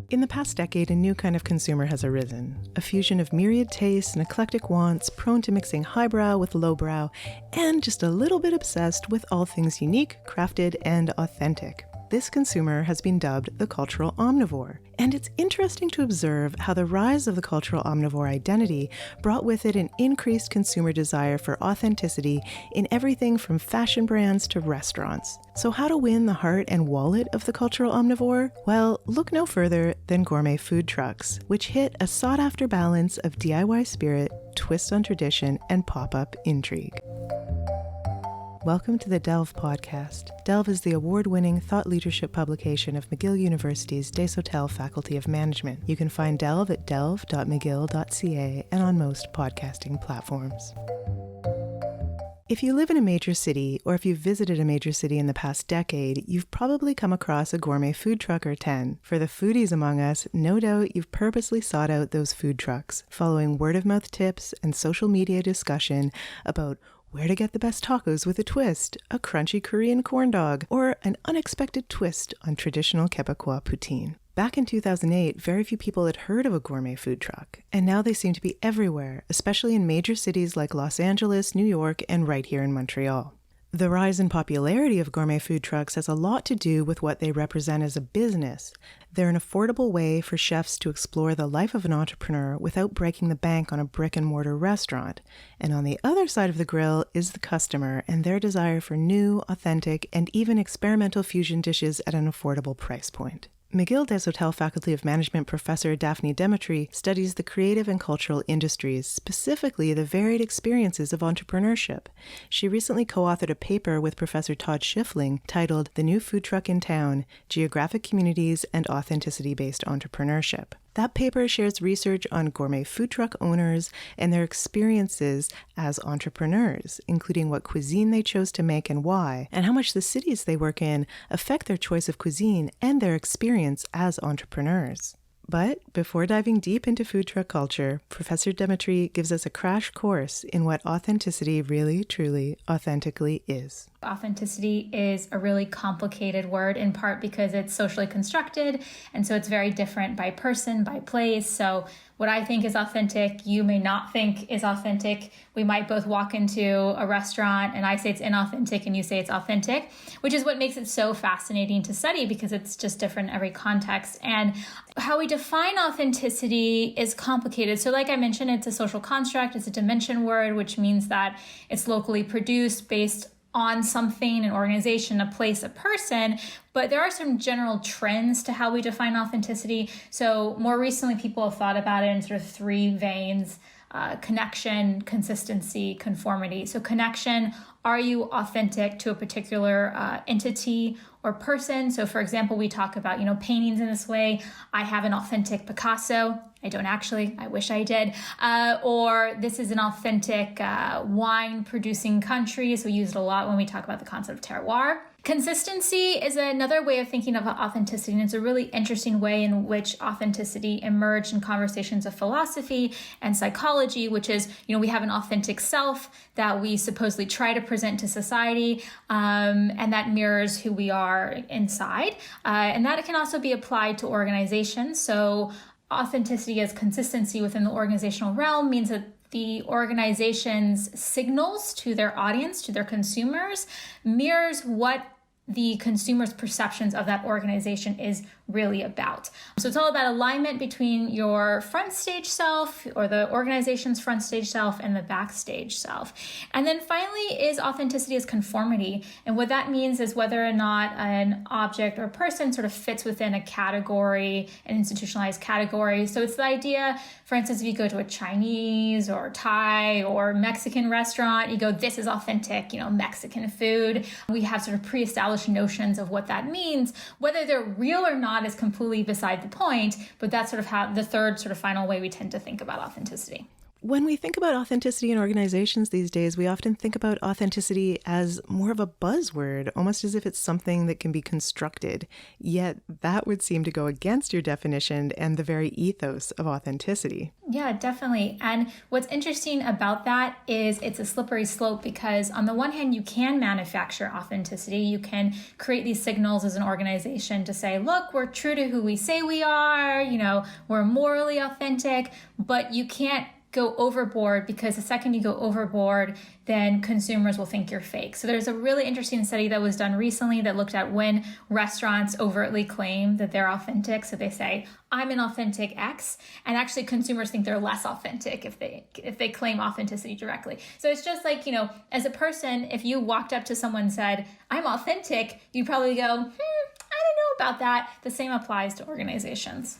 In the past decade, a new kind of consumer has arisen. A fusion of myriad tastes and eclectic wants, prone to mixing highbrow with lowbrow, and just a little bit obsessed with all things unique, crafted, and authentic. This consumer has been dubbed the cultural omnivore. And it's interesting to observe how the rise of the cultural omnivore identity brought with it an increased consumer desire for authenticity in everything from fashion brands to restaurants. So how to win the heart and wallet of the cultural omnivore? Well, look no further than gourmet food trucks, which hit a sought-after balance of DIY spirit, twist on tradition, and pop-up intrigue. Welcome to the Delve podcast. Delve is the award-winning thought leadership publication of McGill University's Desautels Faculty of Management. You can find Delve at delve.mcgill.ca and on most podcasting platforms. If you live in a major city, or if you've visited a major city in the past decade, you've probably come across a gourmet food truck or 10. For the foodies among us, no doubt you've purposely sought out those food trucks, following word-of-mouth tips and social media discussion about where to get the best tacos with a twist, a crunchy Korean corn dog, or an unexpected twist on traditional Quebecois poutine. Back in 2008, very few people had heard of a gourmet food truck, and now they seem to be everywhere, especially in major cities like Los Angeles, New York, and right here in Montreal. The rise in popularity of gourmet food trucks has a lot to do with what they represent as a business. They're an affordable way for chefs to explore the life of an entrepreneur without breaking the bank on a brick-and-mortar restaurant. And on the other side of the grill is the customer and their desire for new, authentic, and even experimental fusion dishes at an affordable price point. McGill Desautels Faculty of Management professor Daphne Demetry studies the creative and cultural industries, specifically the varied experiences of entrepreneurship. She recently co-authored a paper with Professor Todd Schiffling titled The New Food Truck in Town, Geographic Communities and Authenticity-Based Entrepreneurship. That paper shares research on gourmet food truck owners and their experiences as entrepreneurs, including what cuisine they chose to make and why, and how much the cities they work in affect their choice of cuisine and their experience as entrepreneurs. But before diving deep into food truck culture, Professor Demetry gives us a crash course in what authenticity really, truly, authentically is. Authenticity is a really complicated word, in part because it's socially constructed, and so it's very different by person, by place. So what I think is authentic, you may not think is authentic. We might both walk into a restaurant and I say it's inauthentic and you say it's authentic, which is what makes it so fascinating to study because it's just different in every context. And how we define authenticity is complicated. So like I mentioned, it's a social construct, it's a dimension word, which means that it's locally produced based on something, an organization, a place, a person, but there are some general trends to how we define authenticity. So more recently, people have thought about it in sort of three veins: connection, consistency, conformity. So connection, are you authentic to a particular entity or person? So for example, we talk about, paintings in this way. I have an authentic Picasso. I don't actually, I wish I did. Or this is an authentic wine producing country. So we use it a lot when we talk about the concept of terroir. Consistency is another way of thinking of authenticity, and it's a really interesting way in which authenticity emerged in conversations of philosophy and psychology, which is, we have an authentic self that we supposedly try to present to society, and that mirrors who we are inside. And that can also be applied to organizations. So authenticity as consistency within the organizational realm means that the organization's signals to their audience, to their consumers, mirrors what the consumer's perceptions of that organization is really about. So it's all about alignment between your front stage self or the organization's front stage self and the backstage self. And then finally is authenticity as conformity. And what that means is whether or not an object or person sort of fits within a category, an institutionalized category. So it's the idea, for instance, if you go to a Chinese or Thai or Mexican restaurant, you go, this is authentic, Mexican food. We have sort of pre-established notions of what that means. Whether they're real or not is completely beside the point, but that's sort of how the third sort of final way we tend to think about authenticity. When we think about authenticity in organizations these days, we often think about authenticity as more of a buzzword, almost as if it's something that can be constructed. Yet that would seem to go against your definition and the very ethos of authenticity. Yeah, definitely. And what's interesting about that is it's a slippery slope because on the one hand, you can manufacture authenticity. You can create these signals as an organization to say, look, we're true to who we say we are, we're morally authentic, but you can't go overboard because the second you go overboard, then consumers will think you're fake. So there's a really interesting study that was done recently that looked at when restaurants overtly claim that they're authentic. So they say, I'm an authentic X, and actually consumers think they're less authentic if they claim authenticity directly. So it's just like, as a person, if you walked up to someone and said, I'm authentic, you'd probably go, I don't know about that. The same applies to organizations.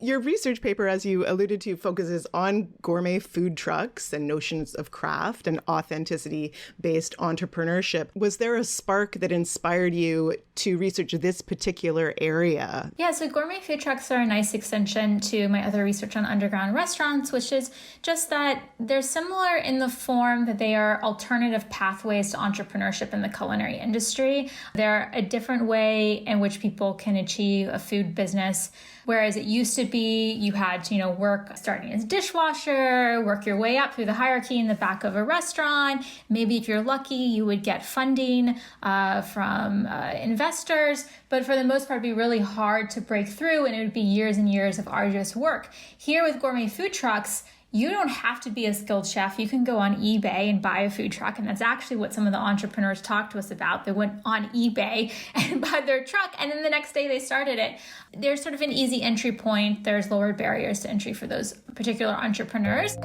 Your research paper, as you alluded to, focuses on gourmet food trucks and notions of craft and authenticity-based entrepreneurship. Was there a spark that inspired you to research this particular area? Yeah, so gourmet food trucks are a nice extension to my other research on underground restaurants, which is just that they're similar in the form that they are alternative pathways to entrepreneurship in the culinary industry. They're a different way in which people can achieve a food business. Whereas it used to be you had to, work starting as a dishwasher, work your way up through the hierarchy in the back of a restaurant. Maybe if you're lucky, you would get funding from investors. But for the most part, it'd be really hard to break through and it would be years and years of arduous work. Here with gourmet food trucks, you don't have to be a skilled chef. You can go on eBay and buy a food truck. And that's actually what some of the entrepreneurs talked to us about. They went on eBay and bought their truck. And then the next day they started it. There's sort of an easy entry point. There's lower barriers to entry for those particular entrepreneurs.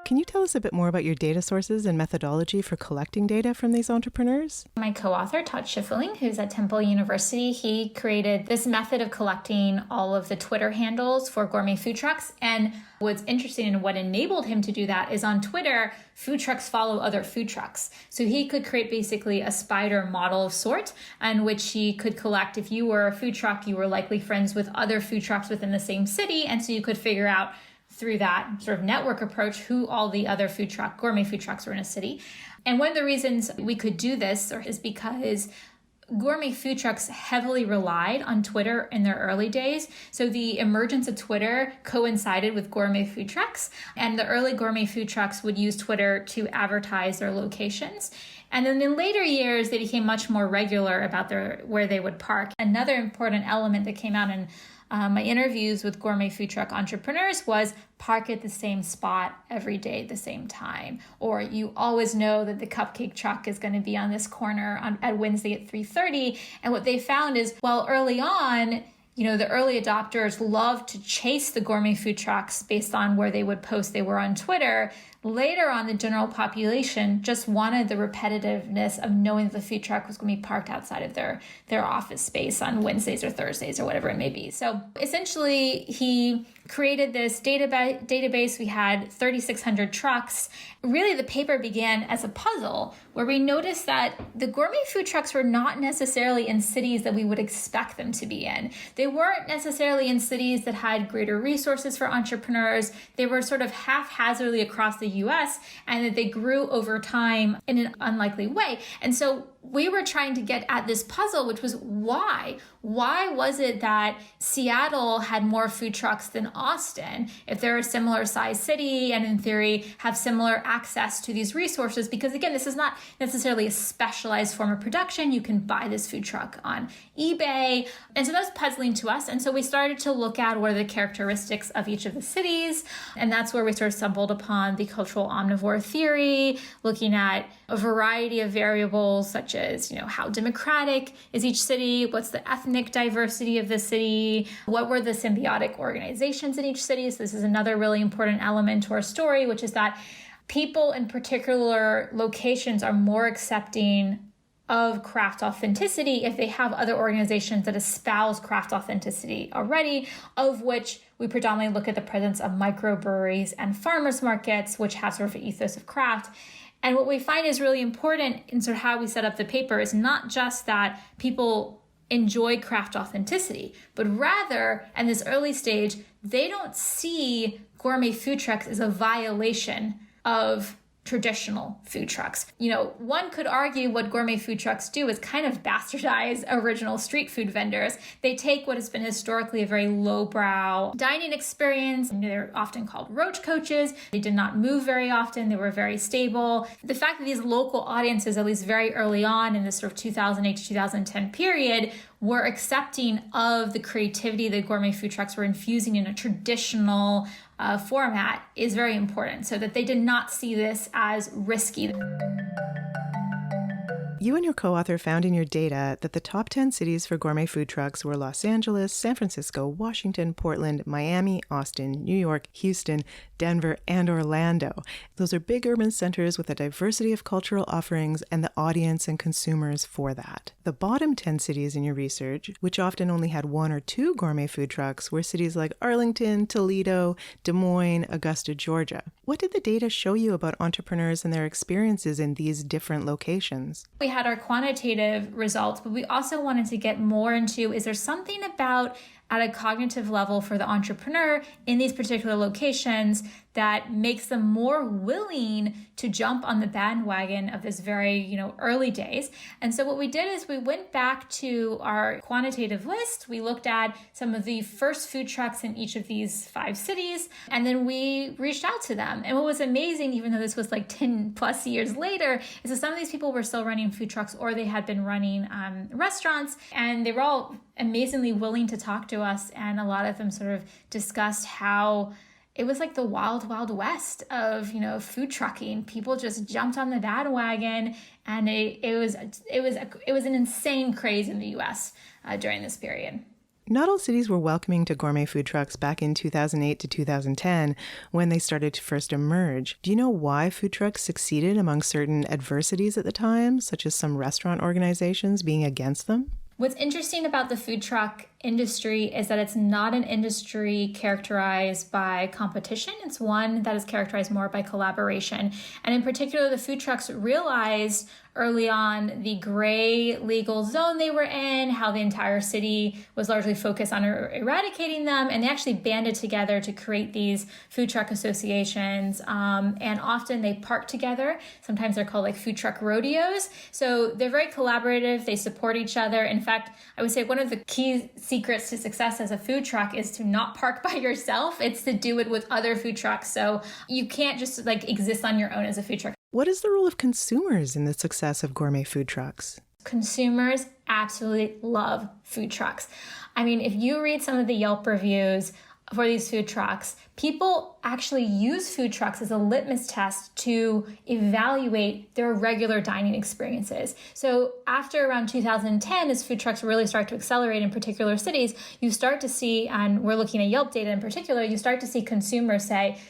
Can you tell us a bit more about your data sources and methodology for collecting data from these entrepreneurs? My co-author, Todd Schiffeling, who's at Temple University, he created this method of collecting all of the Twitter handles for gourmet food trucks. And what's interesting and what enabled him to do that is on Twitter, food trucks follow other food trucks. So he could create basically a spider model of sort in which he could collect, if you were a food truck, you were likely friends with other food trucks within the same city. And so you could figure out through that sort of network approach who all the other gourmet food trucks were in a city. And one of the reasons we could do this is because gourmet food trucks heavily relied on Twitter in their early days. So the emergence of Twitter coincided with gourmet food trucks, and the early gourmet food trucks would use Twitter to advertise their locations. And then in later years, they became much more regular about where they would park. Another important element that came out in my interviews with gourmet food truck entrepreneurs was park at the same spot every day at the same time. Or you always know that the cupcake truck is going to be on this corner at Wednesday at 3:30. And what they found is, well, early on, the early adopters loved to chase the gourmet food trucks based on where they would post they were on Twitter. Later on, the general population just wanted the repetitiveness of knowing that the food truck was going to be parked outside of their office space on Wednesdays or Thursdays or whatever it may be. So essentially, he created this database. We had 3,600 trucks. Really, the paper began as a puzzle where we noticed that the gourmet food trucks were not necessarily in cities that we would expect them to be in. They weren't necessarily in cities that had greater resources for entrepreneurs. They were sort of haphazardly across the US, and that they grew over time in an unlikely way. And so we were trying to get at this puzzle, which was why? Why was it that Seattle had more food trucks than Austin, if they're a similar size city and in theory have similar access to these resources? Because again, this is not necessarily a specialized form of production. You can buy this food truck on eBay. And so that was puzzling to us. And so we started to look at what are the characteristics of each of the cities. And that's where we sort of stumbled upon the cultural omnivore theory, looking at a variety of variables such as, how democratic is each city? What's the ethnic diversity of the city? What were the symbiotic organizations in each city? So this is another really important element to our story, which is that people in particular locations are more accepting of craft authenticity if they have other organizations that espouse craft authenticity already, of which we predominantly look at the presence of microbreweries and farmers markets, which have sort of an ethos of craft. And what we find is really important in sort of how we set up the paper is not just that people enjoy craft authenticity, but rather, in this early stage, they don't see gourmet food trucks as a violation of traditional food trucks. One could argue what gourmet food trucks do is kind of bastardize original street food vendors. They take what has been historically a very lowbrow dining experience. They're often called roach coaches. They did not move very often. They were very stable. The fact that these local audiences, at least very early on in this sort of 2008 to 2010 period, were accepting of the creativity that gourmet food trucks were infusing in a traditional format is very important, so that they did not see this as risky. You and your co-author found in your data that the top 10 cities for gourmet food trucks were Los Angeles, San Francisco, Washington, Portland, Miami, Austin, New York, Houston, Denver, and Orlando. Those are big urban centers with a diversity of cultural offerings and the audience and consumers for that. The bottom 10 cities in your research, which often only had 1 or 2 gourmet food trucks, were cities like Arlington, Toledo, Des Moines, Augusta, Georgia. What did the data show you about entrepreneurs and their experiences in these different locations? We had our quantitative results, but we also wanted to get more into, is there something about at a cognitive level for the entrepreneur in these particular locations that makes them more willing to jump on the bandwagon of this very, early days. And so what we did is we went back to our quantitative list. We looked at some of the first food trucks in each of these 5 cities, and then we reached out to them. And what was amazing, even though this was like 10 plus years later, is that some of these people were still running food trucks, or they had been running restaurants, and they were all amazingly willing to talk to us. And a lot of them sort of discussed how it was like the wild, wild west of, food trucking. People just jumped on the bandwagon, and it was an insane craze in the U.S. During this period. Not all cities were welcoming to gourmet food trucks back in 2008 to 2010 when they started to first emerge. Do you know why food trucks succeeded among certain adversities at the time, such as some restaurant organizations being against them? What's interesting about the food truck industry is that it's not an industry characterized by competition. It's one that is characterized more by collaboration. And in particular, the food trucks realized early on the gray legal zone they were in, how the entire city was largely focused on eradicating them, and they actually banded together to create these food truck associations. And often they park together. Sometimes they're called like food truck rodeos. So they're very collaborative. They support each other. In fact, I would say one of the key secrets to success as a food truck is to not park by yourself. It's to do it with other food trucks. So you can't just like exist on your own as a food truck. What is the role of consumers in the success of gourmet food trucks? Consumers absolutely love food trucks. I mean, if you read some of the Yelp reviews for these food trucks, people actually use food trucks as a litmus test to evaluate their regular dining experiences. So after around 2010, as food trucks really start to accelerate in particular cities, you start to see, and we're looking at Yelp data in particular, you start to see consumers say,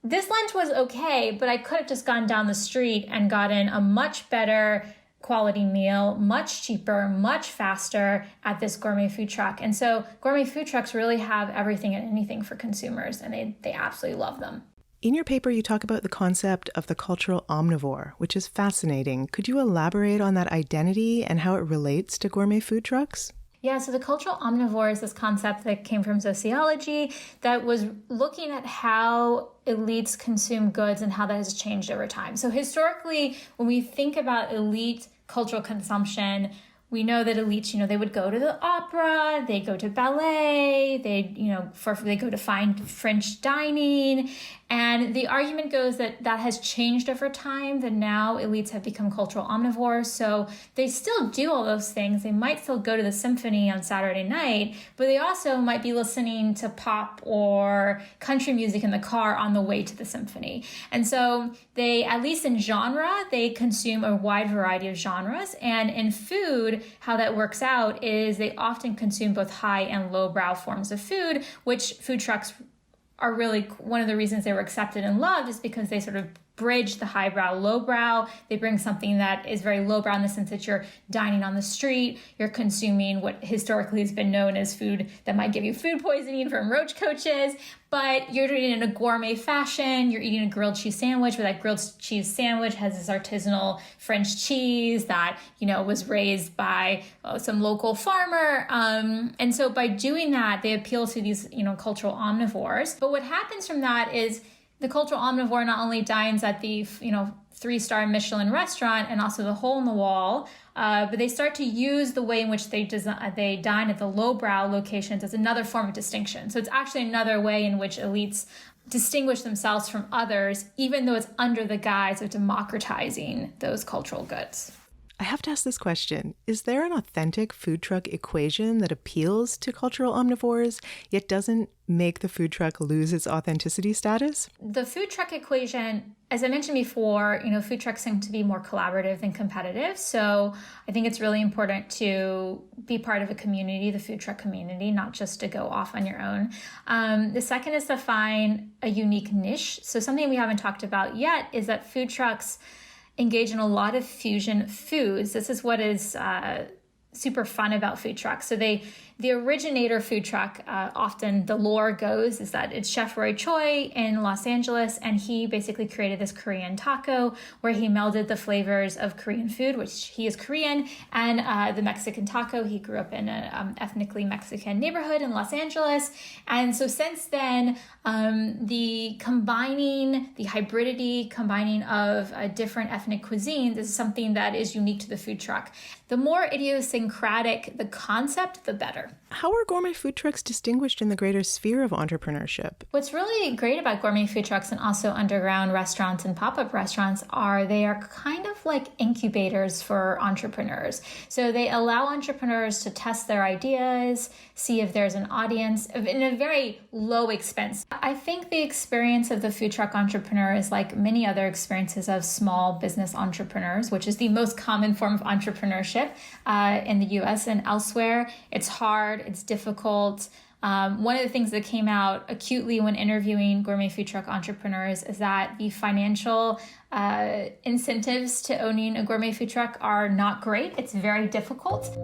this lunch was okay, but I could have just gone down the street and gotten a much better quality meal, much cheaper, much faster at this gourmet food truck. And so gourmet food trucks really have everything and anything for consumers, and they absolutely love them. In your paper, you talk about the concept of the cultural omnivore, which is fascinating. Could you elaborate on that identity and how it relates to gourmet food trucks? Yeah, so the cultural omnivore is this concept that came from sociology that was looking at how elites consume goods and how that has changed over time. So historically, when we think about elite cultural consumption, we know that elites, they would go to the opera, they go to ballet, they go to fine French dining. And the argument goes that that has changed over time, that now elites have become cultural omnivores. So they still do all those things. They might still go to the symphony on Saturday night, but they also might be listening to pop or country music in the car on the way to the symphony. And so they, at least in genre, they consume a wide variety of genres. And in food, how that works out is they often consume both high and lowbrow forms of food, which food trucks are really one of the reasons they were accepted and loved, is because they sort of bridge the highbrow, lowbrow. They bring something that is very lowbrow in the sense that you're dining on the street, you're consuming what historically has been known as food that might give you food poisoning from roach coaches, but you're doing it in a gourmet fashion. You're eating a grilled cheese sandwich, where that grilled cheese sandwich has this artisanal French cheese that, was raised by some local farmer. And so by doing that, they appeal to these, cultural omnivores. But what happens from that is the cultural omnivore not only dines at the, 3-star Michelin restaurant and also the hole in the wall, but they start to use the way in which they dine at the lowbrow locations as another form of distinction. So it's actually another way in which elites distinguish themselves from others, even though it's under the guise of democratizing those cultural goods. I have to ask this question. Is there an authentic food truck equation that appeals to cultural omnivores, yet doesn't make the food truck lose its authenticity status? The food truck equation, as I mentioned before, food trucks seem to be more collaborative than competitive. So I think it's really important to be part of a community, the food truck community, not just to go off on your own. The second is to find a unique niche. So something we haven't talked about yet is that food trucks engage in a lot of fusion foods. This is what is super fun about food trucks. So the originator food truck, often the lore goes, is that it's Chef Roy Choi in Los Angeles, and he basically created this Korean taco where he melded the flavors of Korean food, which he is Korean, and the Mexican taco. He grew up in an ethnically Mexican neighborhood in Los Angeles. And so since then, the hybridity combining of different ethnic cuisines is something that is unique to the food truck. The more idiosyncratic the concept, the better. How are gourmet food trucks distinguished in the greater sphere of entrepreneurship? What's really great about gourmet food trucks and also underground restaurants and pop-up restaurants are they are kind of like incubators for entrepreneurs. So they allow entrepreneurs to test their ideas, see if there's an audience in a very low expense. I think the experience of the food truck entrepreneur is like many other experiences of small business entrepreneurs, which is the most common form of entrepreneurship in the US and elsewhere. It's hard, it's difficult. One of the things that came out acutely when interviewing gourmet food truck entrepreneurs is that the financial incentives to owning a gourmet food truck are not great. It's very difficult.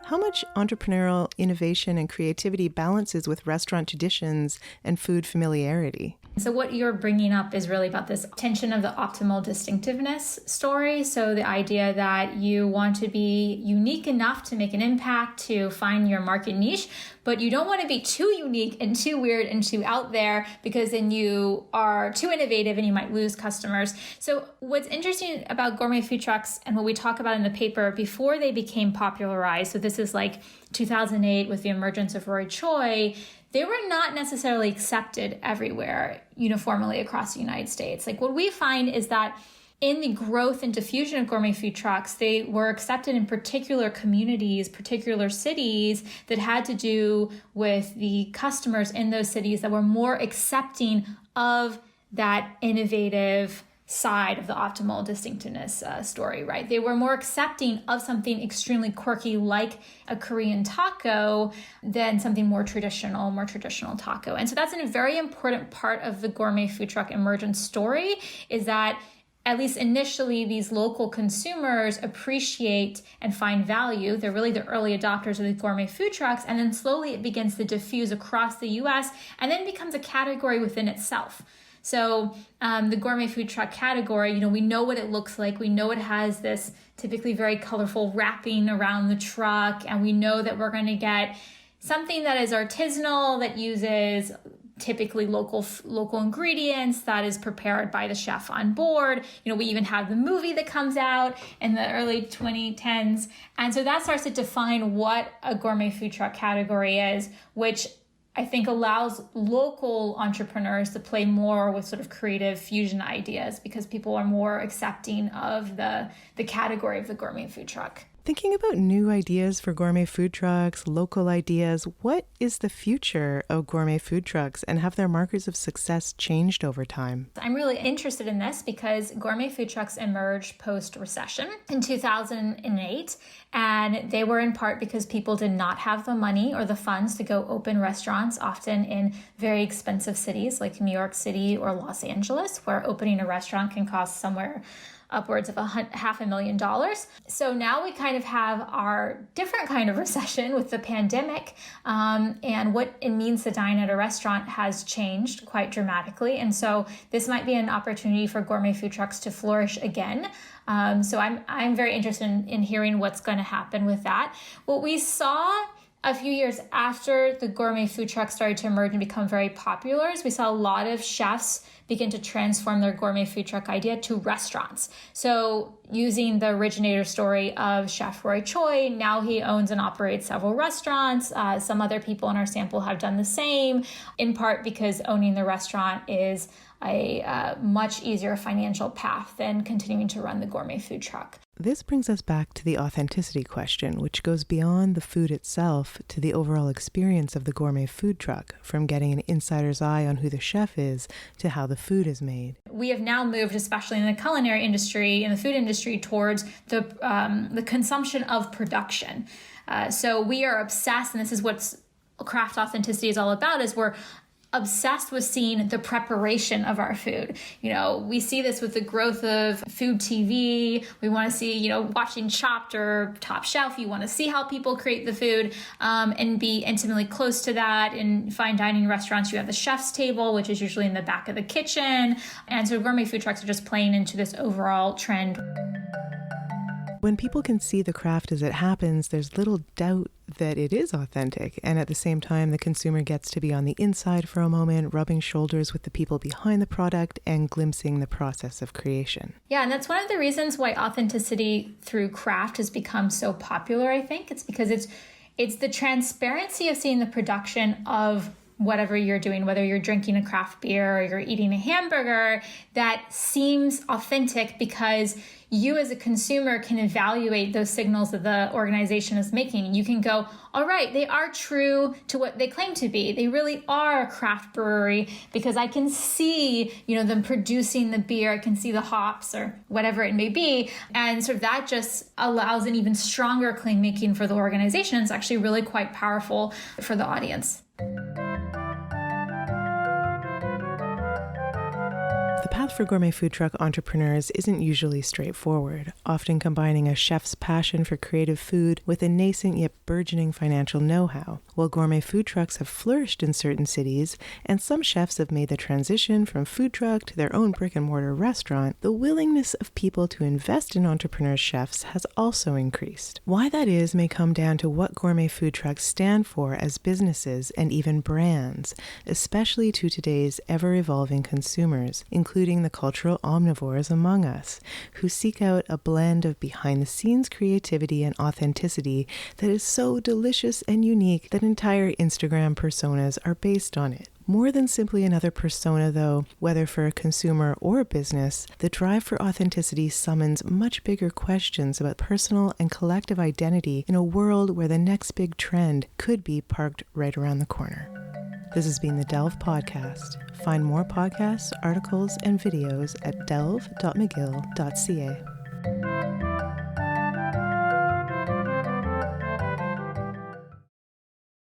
How much entrepreneurial innovation and creativity balances with restaurant traditions and food familiarity? So what you're bringing up is really about this tension of the optimal distinctiveness story. So the idea that you want to be unique enough to make an impact, to find your market niche, but you don't want to be too unique and too weird and too out there, because then you are too innovative and you might lose customers. So what's interesting about gourmet food trucks and what we talk about in the paper before they became popularized, so this is like 2008 with the emergence of Roy Choi, they were not necessarily accepted everywhere uniformly across the United States. Like what we find is that in the growth and diffusion of gourmet food trucks, they were accepted in particular communities, particular cities that had to do with the customers in those cities that were more accepting of that innovative side of the optimal distinctiveness story, right? They were more accepting of something extremely quirky like a Korean taco than something more traditional taco. And so that's a very important part of the gourmet food truck emergence story, is that at least initially, these local consumers appreciate and find value. They're really the early adopters of the gourmet food trucks. And then slowly it begins to diffuse across the US and then becomes a category within itself. So the gourmet food truck category, we know what it looks like. We know it has this typically very colorful wrapping around the truck. And we know that we're going to get something that is artisanal, that uses typically local ingredients, that is prepared by the chef on board. We even have the movie that comes out in the early 2010s. And so that starts to define what a gourmet food truck category is, which I think allows local entrepreneurs to play more with sort of creative fusion ideas, because people are more accepting of the category of the gourmet food truck. Thinking about new ideas for gourmet food trucks, local ideas, what is the future of gourmet food trucks, and have their markers of success changed over time? I'm really interested in this because gourmet food trucks emerged post-recession in 2008, and they were in part because people did not have the money or the funds to go open restaurants, often in very expensive cities like New York City or Los Angeles, where opening a restaurant can cost somewhere upwards of $500,000. So now we kind of have our different kind of recession with the pandemic, and what it means to dine at a restaurant has changed quite dramatically. And so this might be an opportunity for gourmet food trucks to flourish again. So I'm very interested in hearing what's going to happen with that. What we saw a few years after the gourmet food truck started to emerge and become very popular is we saw a lot of chefs begin to transform their gourmet food truck idea to restaurants. So using the originator story of Chef Roy Choi, now he owns and operates several restaurants. Some other people in our sample have done the same, in part because owning the restaurant is a much easier financial path than continuing to run the gourmet food truck. This brings us back to the authenticity question, which goes beyond the food itself to the overall experience of the gourmet food truck, from getting an insider's eye on who the chef is to how the food is made. We have now moved, especially in the culinary industry, in the food industry, towards the consumption of production. So we are obsessed, and this is what craft authenticity is all about, is we're obsessed with seeing the preparation of our food. We see this with the growth of food TV. We want to see, watching Chopped or Top Chef, you want to see how people create the food and be intimately close to that. In fine dining restaurants, you have the chef's table, which is usually in the back of the kitchen. And so gourmet food trucks are just playing into this overall trend. When people can see the craft as it happens, there's little doubt that it is authentic. And at the same time, the consumer gets to be on the inside for a moment, rubbing shoulders with the people behind the product and glimpsing the process of creation. Yeah, and that's one of the reasons why authenticity through craft has become so popular, I think. It's because it's the transparency of seeing the production of whatever you're doing, whether you're drinking a craft beer or you're eating a hamburger, that seems authentic because you as a consumer can evaluate those signals that the organization is making. You can go, all right, they are true to what they claim to be. They really are a craft brewery because I can see, them producing the beer. I can see the hops or whatever it may be. And sort of that just allows an even stronger claim making for the organization. It's actually really quite powerful for the audience. The path for gourmet food truck entrepreneurs isn't usually straightforward, often combining a chef's passion for creative food with a nascent yet burgeoning financial know-how. While gourmet food trucks have flourished in certain cities, and some chefs have made the transition from food truck to their own brick-and-mortar restaurant, the willingness of people to invest in entrepreneur chefs has also increased. Why that is may come down to what gourmet food trucks stand for as businesses and even brands, especially to today's ever-evolving consumers, including the cultural omnivores among us, who seek out a blend of behind-the-scenes creativity and authenticity that is so delicious and unique that entire Instagram personas are based on it. More than simply another persona, though, whether for a consumer or a business, the drive for authenticity summons much bigger questions about personal and collective identity in a world where the next big trend could be parked right around the corner. This has been the Delve Podcast. Find more podcasts, articles, and videos at delve.mcgill.ca.